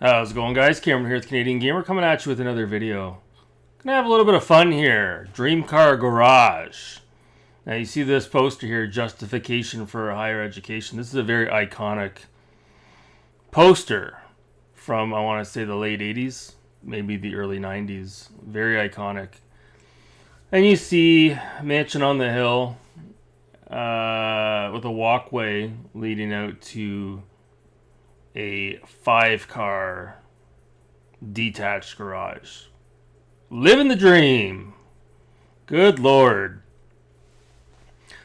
How's it going, guys? Cameron here with Canadian Gamer, coming at you with another video. Gonna have a little bit of fun here. Dream Car Garage. Now you see this poster here, justification for higher education. This is a very iconic poster from, I want to say, the late 80s, maybe the early 90s. Very iconic. And you see mansion on the hill with a walkway leading out to a 5-car detached garage. Living the dream. Good Lord.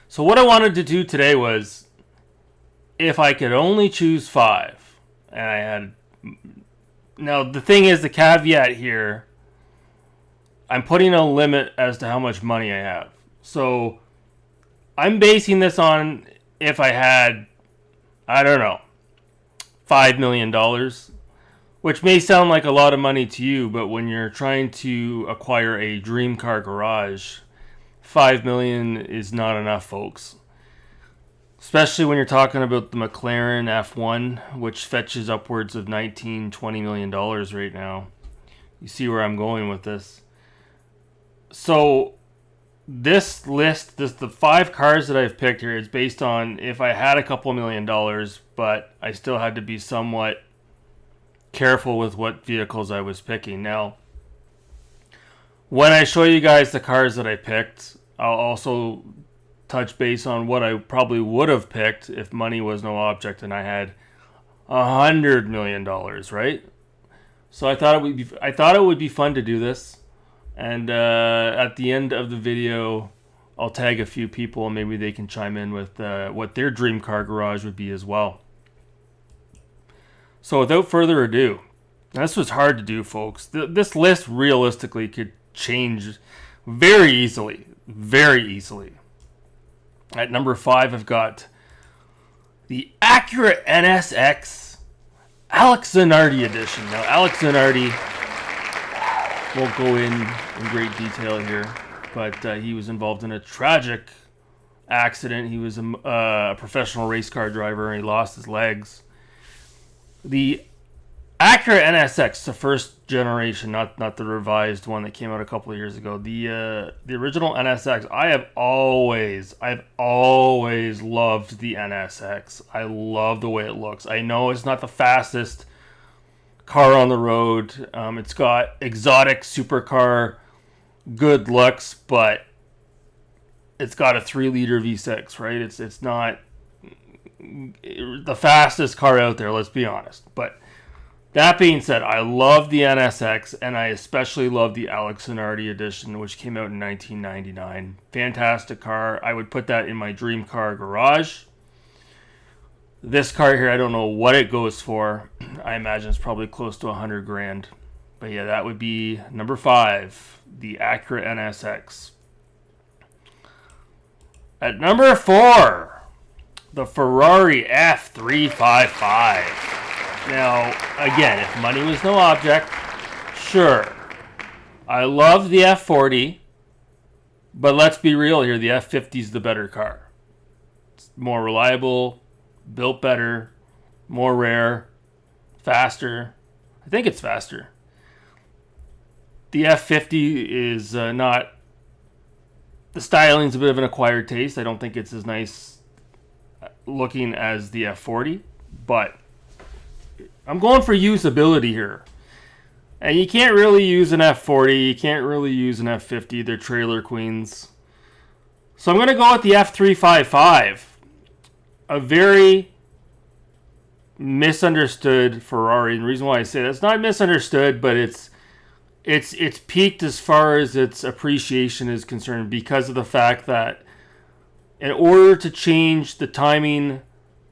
So what I wanted to do today was, if I could only choose 5, and I had... Now the thing is, the caveat here, I'm putting a limit as to how much money I have. So I'm basing this on if I had, I don't know, $5 million, which may sound like a lot of money to you, but when you're trying to acquire a dream car garage, $5 million is not enough, folks. Especially when you're talking about the McLaren F1, which fetches upwards of $19-20 million right now. You see where I'm going with this. So this list, the 5 cars that I've picked here is based on if I had a couple $1 million, but I still had to be somewhat careful with what vehicles I was picking. Now, when I show you guys the cars that I picked, I'll also touch base on what I probably would have picked if money was no object and I had $100 million, right? So I thought it would be fun to do this. And at the end of the video, I'll tag a few people and maybe they can chime in with what their dream car garage would be as well. So without further ado, this was hard to do, folks. This list realistically could change very easily. Very easily. At number 5, I've got the Acura NSX Alex Zanardi edition. Now, Alex Zanardi... won't go in great detail here, but he was involved in a tragic accident. He was a professional race car driver and he lost his legs. The Acura NSX, the first generation, not the revised one that came out a couple of years ago. The original NSX. I've always loved the NSX. I love the way it looks. I know it's not the fastest car on the road. It's got exotic supercar good looks, but it's got a 3-liter V6, right? It's not the fastest car out there, let's be honest. But that being said, I love the NSX, and I especially love the Alex Zanardi edition, which came out in 1999. Fantastic car. I would put that in my dream car garage. This car here, I don't know what it goes for. I imagine it's probably close to $100,000. But yeah, that would be number 5, the Acura NSX. At number 4, the Ferrari F355. Now, again, if money was no object, sure. I love the F40, but let's be real here, the F50 is the better car. It's more reliable, built better, more rare, faster. I think it's faster. The F50 is not... The styling's a bit of an acquired taste. I don't think it's as nice looking as the F40, but I'm going for usability here. And you can't really use an F40, you can't really use an F50, they're trailer queens. So I'm going to go with the F355. A very misunderstood Ferrari. And the reason why I say that's not misunderstood, but it's peaked as far as its appreciation is concerned because of the fact that in order to change the timing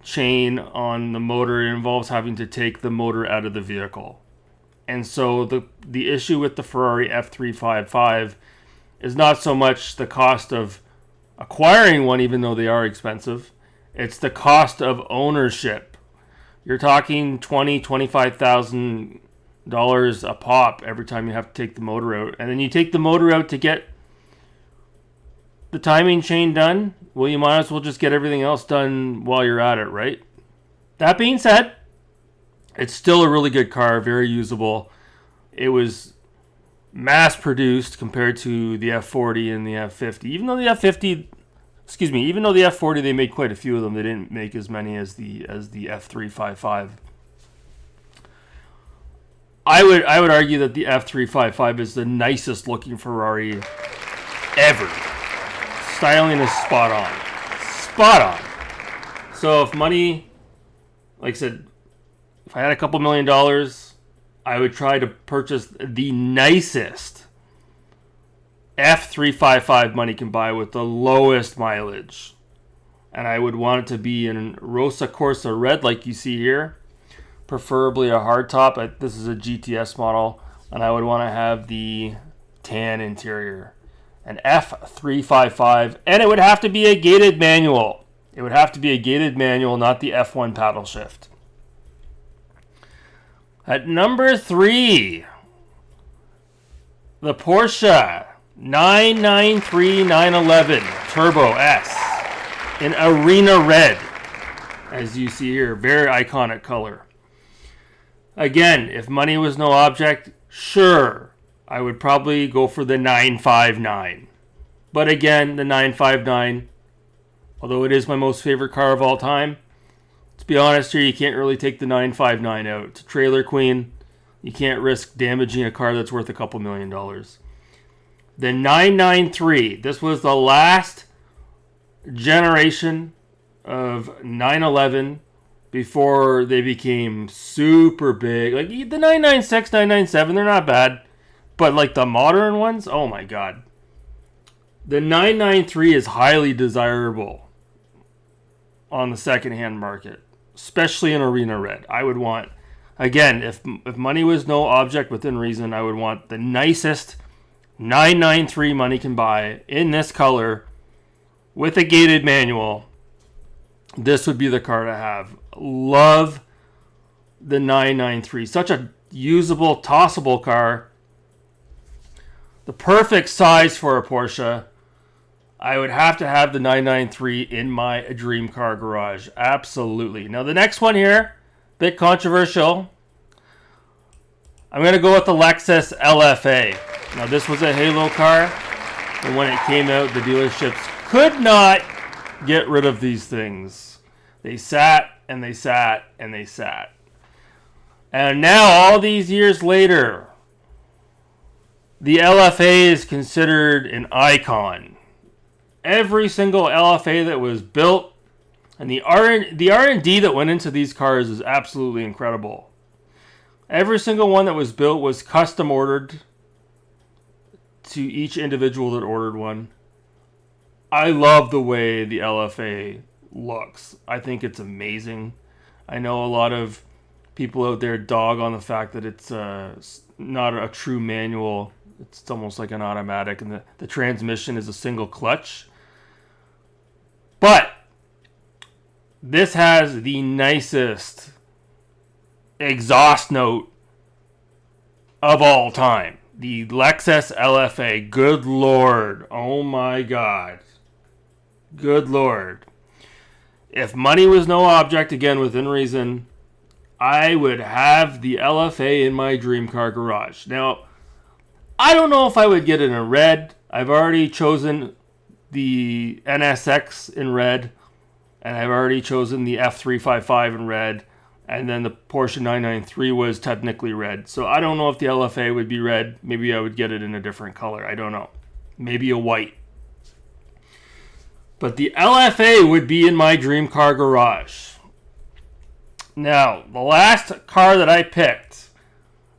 chain on the motor, it involves having to take the motor out of the vehicle. And so the issue with the Ferrari F355 is not so much the cost of acquiring one, even though they are expensive. It's the cost of ownership. You're talking $20,000-$25,000 a pop every time you have to take the motor out. And then you take the motor out to get the timing chain done. Well, you might as well just get everything else done while you're at it, right? That being said, It's still a really good car, very usable. It was mass produced compared to the F40 and the F50. Even though the F40 they made quite a few of them, they didn't make as many as the F355. I would argue that the F355 is the nicest looking Ferrari ever. Styling is spot on. Spot on. So if money, like I said, if I had a couple $1,000,000, I would try to purchase the nicest F355 money can buy with the lowest mileage. And I would want it to be in Rosa Corsa red like you see here. Preferably a hardtop. This is a GTS model. And I would want to have the tan interior. An F355. And it would have to be a gated manual. It would have to be a gated manual, not the F1 paddle shift. At number 3, the Porsche 993 911 Turbo S in Arena Red. As you see here, very iconic color. Again, if money was no object, sure, I would probably go for the 959. But again, the 959, although it is my most favorite car of all time, to be honest here, you can't really take the 959 out. It's a trailer queen. You can't risk damaging a car that's worth a couple $1,000,000. The 993, this was the last generation of 911 before they became super big. Like the 996, 997, they're not bad. But like the modern ones, oh my god. The 993 is highly desirable on the secondhand market, especially in Arena Red. I would want, again, if money was no object within reason, I would want the nicest 993 money can buy in this color with a gated manual. This would be the car to have. Love the 993. Such a usable, tossable car. The perfect size for a Porsche. I would have to have the 993 in my dream car garage. Absolutely. Now the next one here, bit controversial. I'm going to go with the Lexus LFA. Now this was a Halo car, and when it came out, the dealerships could not get rid of these things. They sat and they sat and they sat. And now, all these years later, the LFA is considered an icon. Every single LFA that was built and the R&D that went into these cars is absolutely incredible. Every single one that was built was custom ordered to each individual that ordered one. I love the way the LFA looks. I think it's amazing. I know a lot of people out there dog on the fact that it's not a true manual. It's almost like an automatic, and the transmission is a single clutch. But this has the nicest exhaust note of all time. The Lexus LFA. Good Lord. Oh my God. Good Lord. If money was no object, again, within reason, I would have the LFA in my dream car garage. Now, I don't know if I would get it in red. I've already chosen the NSX in red, and I've already chosen the F355 in red, and then the Porsche 993 was technically red. So I don't know if the LFA would be red. Maybe I would get it in a different color. I don't know. Maybe a white. But the LFA would be in my dream car garage. Now, the last car that I picked,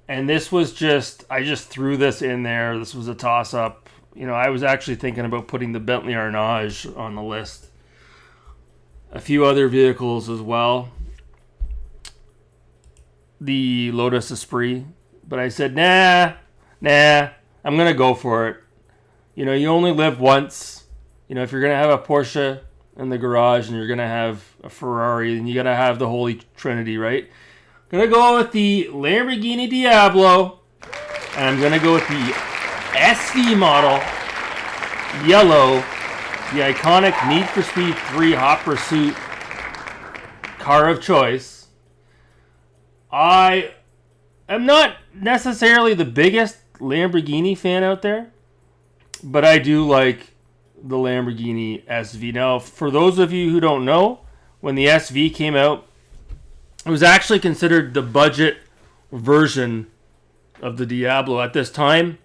and this was I just threw this in there. This was a toss-up. You know, I was actually thinking about putting the Bentley Arnage on the list. A few other vehicles as well. The Lotus Esprit. But I said, nah, I'm going to go for it. You know, you only live once. You know, if you're going to have a Porsche in the garage and you're going to have a Ferrari, then you got to have the Holy Trinity, right? I'm going to go with the Lamborghini Diablo. And I'm going to go with the SV model, yellow, the iconic Need for Speed 3 Hot Pursuit car of choice. I am not necessarily the biggest Lamborghini fan out there, but I do like the Lamborghini SV. Now, for those of you who don't know, when the SV came out, it was actually considered the budget version of the Diablo. At this time,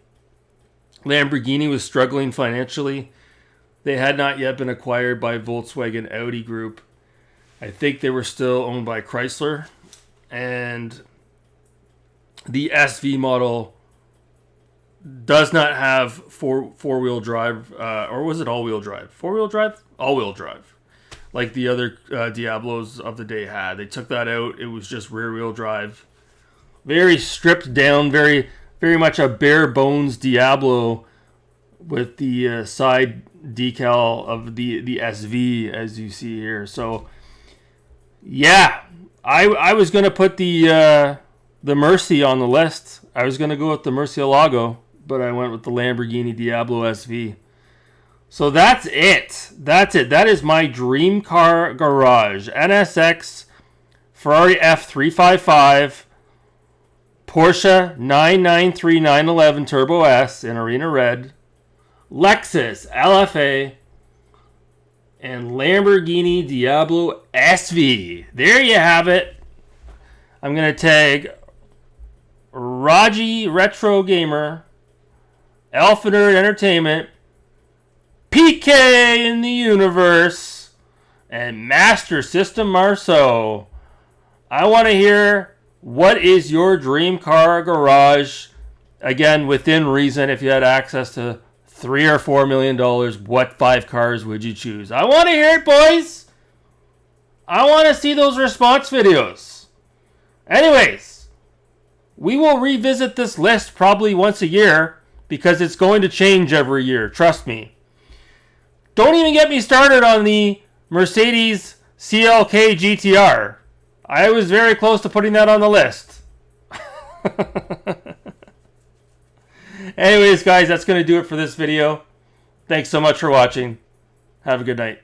Lamborghini was struggling financially. They had not yet been acquired by Volkswagen Audi Group. I think they were still owned by Chrysler. And the SV model does not have four-wheel drive, or was it all-wheel drive? Four-wheel drive? All-wheel drive. Like the other Diablos of the day had. They took that out. It was just rear-wheel drive. Very stripped down, very much a bare bones Diablo with the side decal of the SV, as you see here. So, yeah, I was going to put the Mercy on the list. I was going to go with the Murcielago, but I went with the Lamborghini Diablo SV. So that's it. That is my dream car garage. NSX, Ferrari F355, Porsche 993 911 Turbo S in Arena Red, Lexus LFA, and Lamborghini Diablo SV. There you have it. I'm going to tag Raji Retro Gamer, Alpha Nerd Entertainment, PK in the Universe, and Master System Marceau. I want to hear, what is your dream car garage? Again, within reason. If you had access to $3 or $4 million, what 5 cars would you choose? I want to hear it, boys. I want to see those response videos. Anyways, we will revisit this list probably once a year because it's going to change every year. Trust me. Don't even get me started on the Mercedes CLK GTR. I was very close to putting that on the list. Anyways, guys, that's going to do it for this video. Thanks so much for watching. Have a good night.